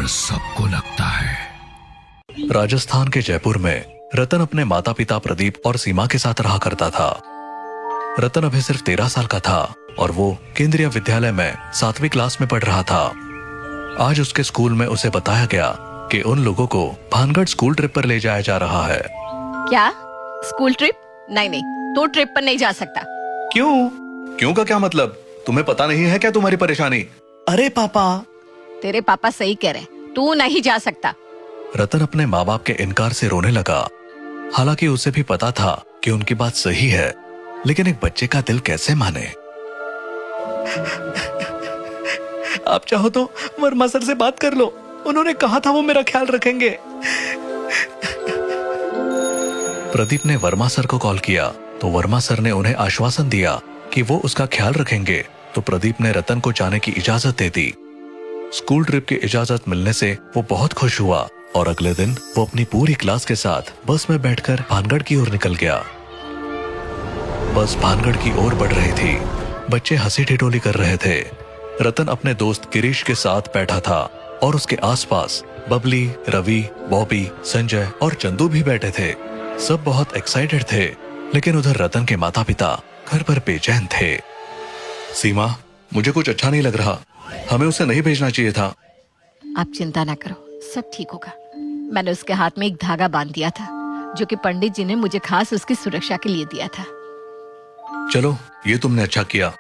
डर सबको लगता है। राजस्थान के जयपुर में रतन अपने माता पिता प्रदीप और सीमा के साथ रहा करता था। रतन अभी सिर्फ 13 साल का था और वो केंद्रीय विद्यालय में 7वीं क्लास में पढ़ रहा था। आज उसके स्कूल में उसे बताया गया कि उन लोगों को भानगढ़ स्कूल ट्रिप पर ले जाया जा रहा है। क्या? School trip? नहीं, तो ट्रिप पर नहीं जा सकता। क्यों? क्यों का क्या मतलब? तुम्हें पता नहीं है क्या तुम्हारी परेशानी? अरे पापा, तेरे पापा सही कह रहे, तू नहीं जा सकता। रतन अपने माँ बाप के इनकार से रोने लगा। हालांकि उसे भी पता था कि उनकी बात सही है, लेकिन एक बच्चे का दिल कैसे माने। आप चाहो तो वर्मा सर से बात कर लो, उन्होंने कहा था वो मेरा ख्याल रखेंगे। प्रदीप ने वर्मा सर को कॉल किया तो वर्मा सर ने उन्हें आश्वासन दिया कि वो उसका ख्याल रखेंगे। तो प्रदीप ने रतन को जाने की इजाजत दे दी। स्कूल ट्रिप की इजाजत मिलने से वो बहुत खुश हुआ और अगले दिन वो अपनी पूरी क्लास के साथ बस में बैठकर भानगढ़ की ओर निकल गया। बस भानगढ़ की ओर बढ़ रही थी। बच्चे हंसी ठिठोली कर रहे थे। रतन अपने दोस्त गिरीश के साथ बैठा था और उसके आसपास बबली, रवि, बॉबी, संजय और चंदू भी बैठे थे। सब बहुत एक्साइटेड थे, लेकिन उधर रतन के माता पिता घर पर बेचैन थे। सीमा, मुझे कुछ अच्छा नहीं लग रहा। हमें उसे नहीं भेजना चाहिए था। आप चिंता ना करो, सब ठीक होगा। मैंने उसके हाथ में एक धागा बांध दिया था, जो कि पंडित जी ने मुझे खास उसकी सुरक्षा के लिए दिया था। चलो, ये तुमने अच्छा किया।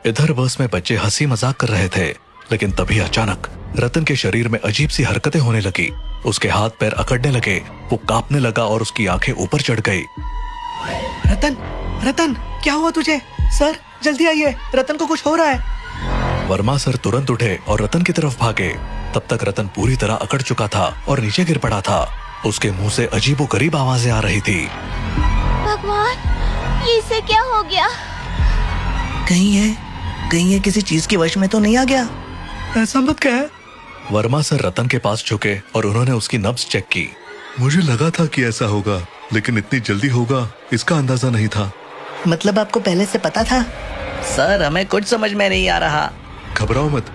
इधर बस में बच्चे हंसी मजाक कर रहे थे, लेकिन तभी अचानक रतन के शरीर में अजीब सी हरकतें होने लगी। उसके हाथ पैर अकड़ने लगे, वो कांपने लगा और उसकी आंखें ऊपर चढ़ गई। रतन, रतन, क्या हुआ तुझे? सर, जल्दी आइए, रतन को कुछ हो रहा है। वर्मा सर तुरंत उठे और रतन की तरफ भागे। तब तक रतन पूरी तरह अकड़ चुका था और नीचे गिर पड़ा था। उसके मुंह से अजीबोगरीब आवाजें आ रही थी। भगवान, ये इसे क्या हो गया? कहीं ये किसी चीज के वश में तो नहीं आ गया? ऐसा मत कह। वर्मा सर रतन के पास झुके और उन्होंने उसकी नब्ज चेक की। मुझे लगा था कि ऐसा होगा, लेकिन इतनी जल्दी होगा इसका अंदाजा नहीं था। मतलब आपको पहले से पता था? सर, हमें कुछ समझ में नहीं आ रहा। घबराओ मत,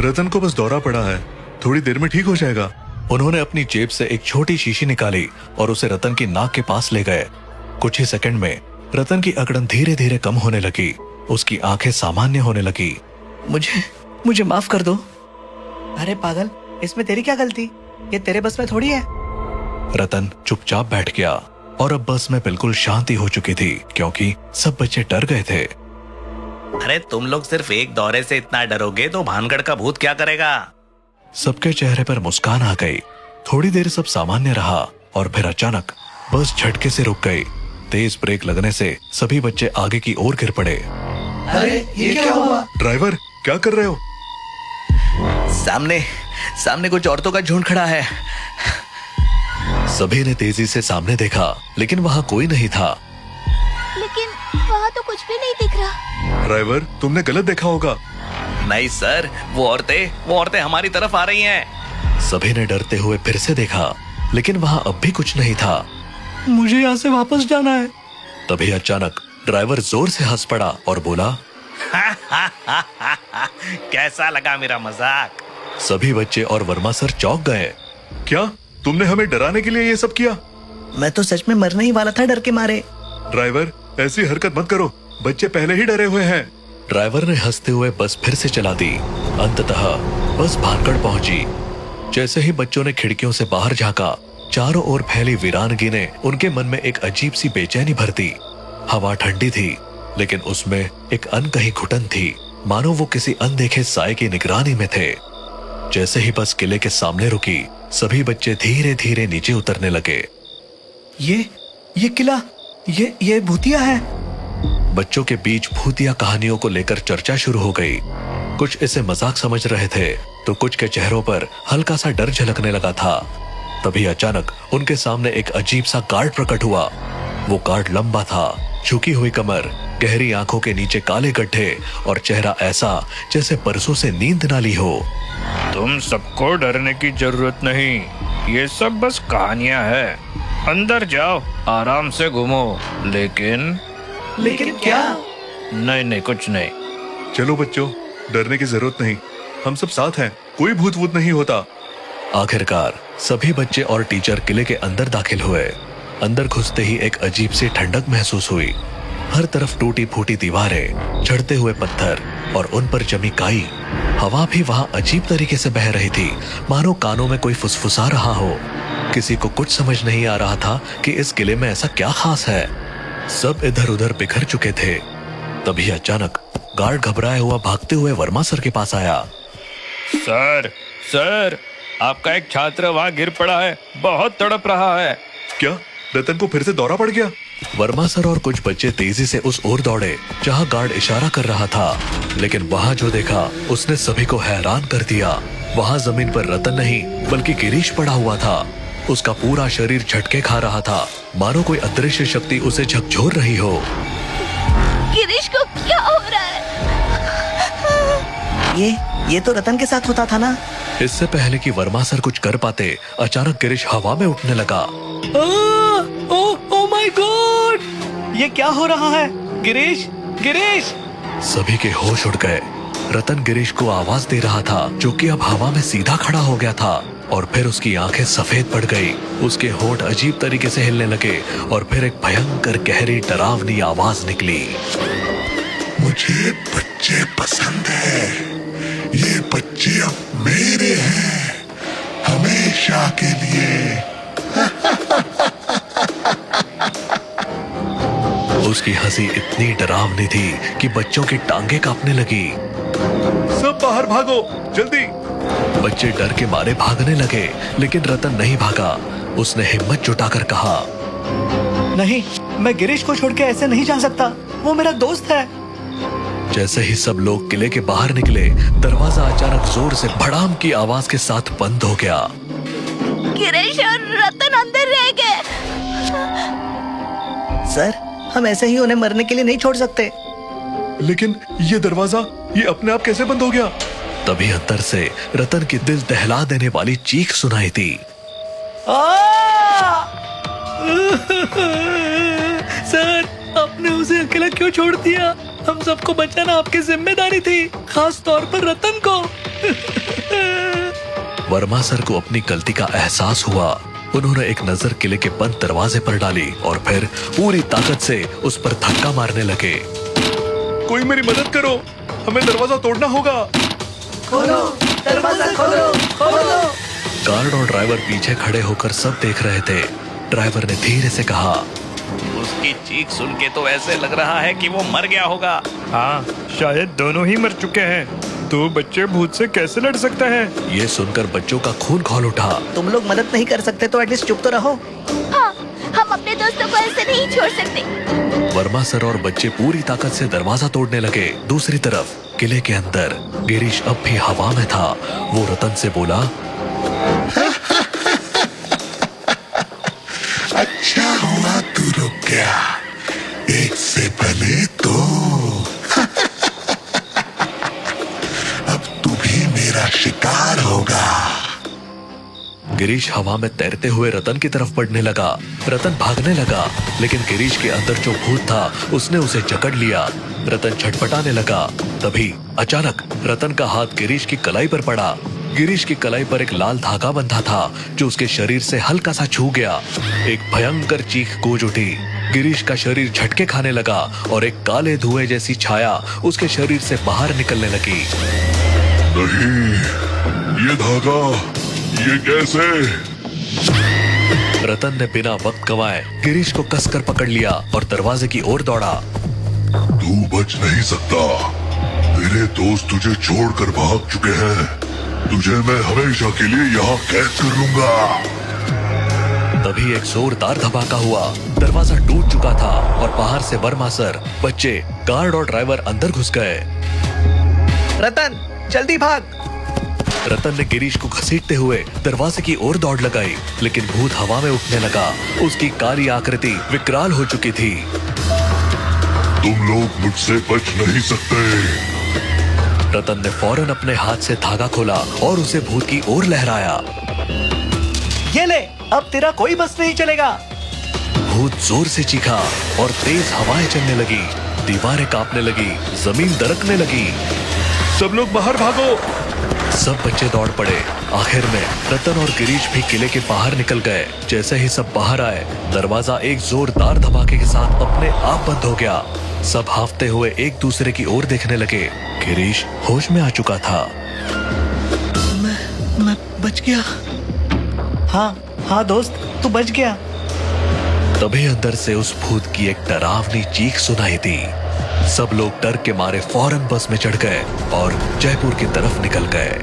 रतन को बस दौरा पड़ा है, थोड़ी देर में ठीक हो जाएगा। उन्होंने अपनी जेब से एक छोटी शीशी निकाली और उसे रतन की नाक के पास ले गए। कुछ ही सेकंड में रतन की अकड़न धीरे धीरे कम होने लगी। उसकी आंखें सामान्य होने लगी। मुझे माफ कर दो। अरे पागल, इसमें तेरी क्या गलती? ये तेरे बस में थोड़ी है। रतन चुपचाप बैठ गया और अब बस में बिल्कुल शांति हो चुकी थी, क्योंकि सब बच्चे डर गए थे। अरे तुम लोग सिर्फ एक दौरे से इतना डरोगे तो भानगढ़ का भूत क्या करेगा? सबके चेहरे पर मुस्कान आ गई। थोड़ी देर सब सामान्य रहा और फिर अचानक बस झटके से रुक गई। तेज ब्रेक लगने से सभी बच्चे आगे की ओर गिर पड़े। अरे ये क्या हुआ? ड्राइवर, क्या कर रहे हो? सामने कुछ औरतों का झुंड खड़ा है। सभी ने तेजी से सामने देखा, लेकिन वहाँ कोई नहीं था। लेकिन वहाँ तो कुछ भी नहीं दिख रहा। ड्राइवर, तुमने गलत देखा होगा। नहीं सर, वो औरतें हमारी तरफ आ रही हैं। सभी ने डरते हुए फिर से देखा, लेकिन वहाँ अब भी कुछ नहीं था। मुझे यहाँ से वापस जाना है। तभी अचानक ड्राइवर जोर से हंस पड़ा और बोला, कैसा लगा मेरा मजाक? सभी बच्चे और वर्मा सर चौंक गए। क्या तुमने हमें डराने के लिए ये सब किया? मैं तो सच में मरने ही वाला था डर के मारे। ड्राइवर, ऐसी हरकत मत करो, बच्चे पहले ही डरे हुए हैं। ड्राइवर ने हंसते हुए बस फिर से चला दी। अंततः बस भानगढ़ पहुंची। जैसे ही बच्चों ने खिड़कियों से बाहर झांका, चारों ओर फैली वीरानगी उनके मन में एक अजीब सी बेचैनी भर दी। हवा ठंडी थी, लेकिन उसमें एक अनकही घुटन थी, मानो वो किसी अनदेखे साए की निगरानी में थे। जैसे ही बस किले के सामने रुकी, सभी बच्चे धीरे धीरे नीचे उतरने लगे। ये किला, ये भूतिया है। बच्चों के बीच भूतिया कहानियों को लेकर चर्चा शुरू हो गई। कुछ इसे मजाक समझ रहे थे, तो कुछ के चेहरों पर हल्का सा डर झलकने लगा था। तभी अचानक उनके सामने एक अजीब सा गार्ड प्रकट हुआ। वो गार्ड लंबा था, झुकी हुई कमर, गहरी आंखों के नीचे काले गड्ढे और चेहरा ऐसा जैसे परसों से नींद ना ली हो। तुम सबको डरने की जरूरत नहीं, ये सब बस कहानियां हैं। अंदर जाओ, आराम से घूमो। लेकिन क्या? नहीं, कुछ नहीं। चलो बच्चों, डरने की जरूरत नहीं, हम सब साथ हैं। कोई भूत वूत नहीं होता। आखिरकार सभी बच्चे और टीचर किले के अंदर दाखिल हुए। अंदर घुसते ही एक अजीब सी ठंडक महसूस हुई। हर तरफ टूटी फूटी दीवारें, झड़ते हुए पत्थर और उन पर जमी काई। हवा भी वहां अजीब तरीके से बह रही थी, मानो कानों में कोई फुसफुसा रहा हो। किसी को कुछ समझ नहीं आ रहा था कि इस किले में ऐसा क्या खास है। सब इधर उधर बिखर चुके थे। तभी अचानक गार्ड घबराए हुआ भागते हुए वर्मा सर के पास आया। सर, सर, आपका एक छात्र वहाँ गिर पड़ा है, बहुत तड़प रहा है। क्या रतन को फिर से दौरा पड़ गया? वर्मा सर और कुछ बच्चे तेजी से उस ओर दौड़े जहां गार्ड इशारा कर रहा था, लेकिन वहां जो देखा उसने सभी को हैरान कर दिया। वहां जमीन पर रतन नहीं बल्कि गिरीश पड़ा हुआ था। उसका पूरा शरीर झटके खा रहा था, मानो कोई अदृश्य शक्ति उसे झकझोर रही हो। गिरीश को क्या हो रहा है? ये तो रतन के साथ होता था ना। इससे पहले कि वर्मा सर कुछ कर पाते, अचानक गिरीश हवा में उठने लगा। ओ माय गॉड, ये क्या हो रहा है? गिरीश, गिरीश! सभी के होश उड़ गए। रतन गिरीश को आवाज दे रहा था, जो कि अब हवा में सीधा खड़ा हो गया था, और फिर उसकी आंखें सफेद पड़ गई। उसके होंठ अजीब तरीके से हिलने लगे और फिर एक भयंकर गहरी डरावनी आवाज निकली। मुझे बच्चे पसंद है। ये बच्चे अब मेरे हैं, हमेशा के लिए। उसकी हंसी इतनी डरावनी थी कि बच्चों की टांगे कांपने लगी। सब बाहर भागो, जल्दी! बच्चे डर के मारे भागने लगे, लेकिन रतन नहीं भागा। उसने हिम्मत जुटाकर कहा, नहीं, मैं गिरीश को छोड़ के ऐसे नहीं जा सकता। वो मेरा दोस्त है। जैसे ही सब लोग किले के बाहर निकले, दरवाजा अचानक जोर से भड़ाम की आवाज के साथ बंद हो गया। गिरीश और रतन अंदर रह गए। सर, हम ऐसे ही उन्हें मरने के लिए नहीं छोड़ सकते। लेकिन ये दरवाजा, ये अपने आप कैसे बंद हो गया? तभी अंदर से रतन की दिल दहला देने वाली चीख सुनाई थी। सर, आपने उसे अकेला क्यों छोड़ दिया? हम सबको बचाना आपकी जिम्मेदारी थी, खास तौर पर रतन को। वर्मा सर को अपनी गलती का एहसास हुआ। उन्होंने एक नजर किले के बंद दरवाजे पर डाली और फिर पूरी ताकत से उस पर धक्का मारने लगे। कोई मेरी मदद करो, हमें दरवाजा तोड़ना होगा। खोलो, दरवाजा खोलो, खोलो। गार्ड और ड्राइवर पीछे खड़े होकर सब देख रहे थे। ड्राइवर ने धीरे से कहा, उसकी चीख सुन के तो ऐसे लग रहा है कि वो मर गया होगा। हाँ, शायद दोनों ही मर चुके हैं। दो बच्चे भूत से कैसे लड़ सकते हैं? ये सुनकर बच्चों का खून खौल उठा। तुम लोग मदद नहीं कर सकते तो एटलीस्ट चुप तो रहो। हाँ, हम अपने दोस्तों को ऐसे नहीं छोड़ सकते। वर्मा सर और बच्चे पूरी ताकत से दरवाजा तोड़ने लगे। दूसरी तरफ किले के अंदर गिरीश अब भी हवा में था। वो रतन से बोला, अच्छा हुआ तू रुक गया, एक से पहले तो। अब तू भी मेरा शिकार होगा। गिरीश हवा में तैरते हुए रतन की तरफ बढ़ने लगा। रतन भागने लगा, लेकिन गिरीश के अंदर जो भूत था उसने उसे जकड़ लिया। रतन छटपटाने लगा। तभी अचानक रतन का हाथ गिरीश की कलाई पर पड़ा। गिरीश की कलाई पर एक लाल धागा बंधा था जो उसके शरीर से हल्का सा छू गया। एक भयंकर चीख गूंज उठी। गिरीश का शरीर झटके खाने लगा और एक काले धुएं जैसी छाया उसके शरीर से बाहर निकलने लगी। नहीं, ये धागा, ये कैसे? रतन ने बिना वक्त गंवाए गिरीश को कसकर पकड़ लिया और दरवाजे की ओर दौड़ा। तू बच नहीं सकता। तेरे दोस्त तुझे छोड़कर भाग चुके हैं। तुझे मैं हमेशा के लिए यहाँ कैद कर लूंगा। तभी एक जोरदार धमाका हुआ। दरवाजा टूट चुका था और बाहर से वर्मा सर, बच्चे, गार्ड और ड्राइवर अंदर घुस गए। रतन, जल्दी भाग। रतन ने गिरीश को घसीटते हुए दरवाजे की ओर दौड़ लगाई, लेकिन भूत हवा में उठने लगा। उसकी काली आकृति विकराल हो चुकी थी। तुम लोग मुझसे बच नहीं सकते। रतन ने फौरन अपने हाथ से धागा खोला और उसे भूत की ओर लहराया। ये ले, अब तेरा कोई बस नहीं चलेगा। भूत जोर से चीखा और तेज हवाएं चलने लगी। दीवारें कांपने लगी, जमीन दरकने लगी। सब लोग बाहर भागो। सब बच्चे दौड़ पड़े। आखिर में रतन और गिरीश भी किले के बाहर निकल गए। जैसे ही सब बाहर आए, दरवाजा एक जोरदार धमाके के साथ अपने आप बंद हो गया। सब हाफते हुए एक दूसरे की ओर देखने लगे। गिरीश होश में आ चुका था। मैं बच गया। हाँ दोस्त, तू बच गया। तभी अंदर से उस भूत की एक डरावनी चीख सुनाई दी। सब लोग डर के मारे फौरन बस में चढ़ गए और जयपुर की तरफ निकल गए।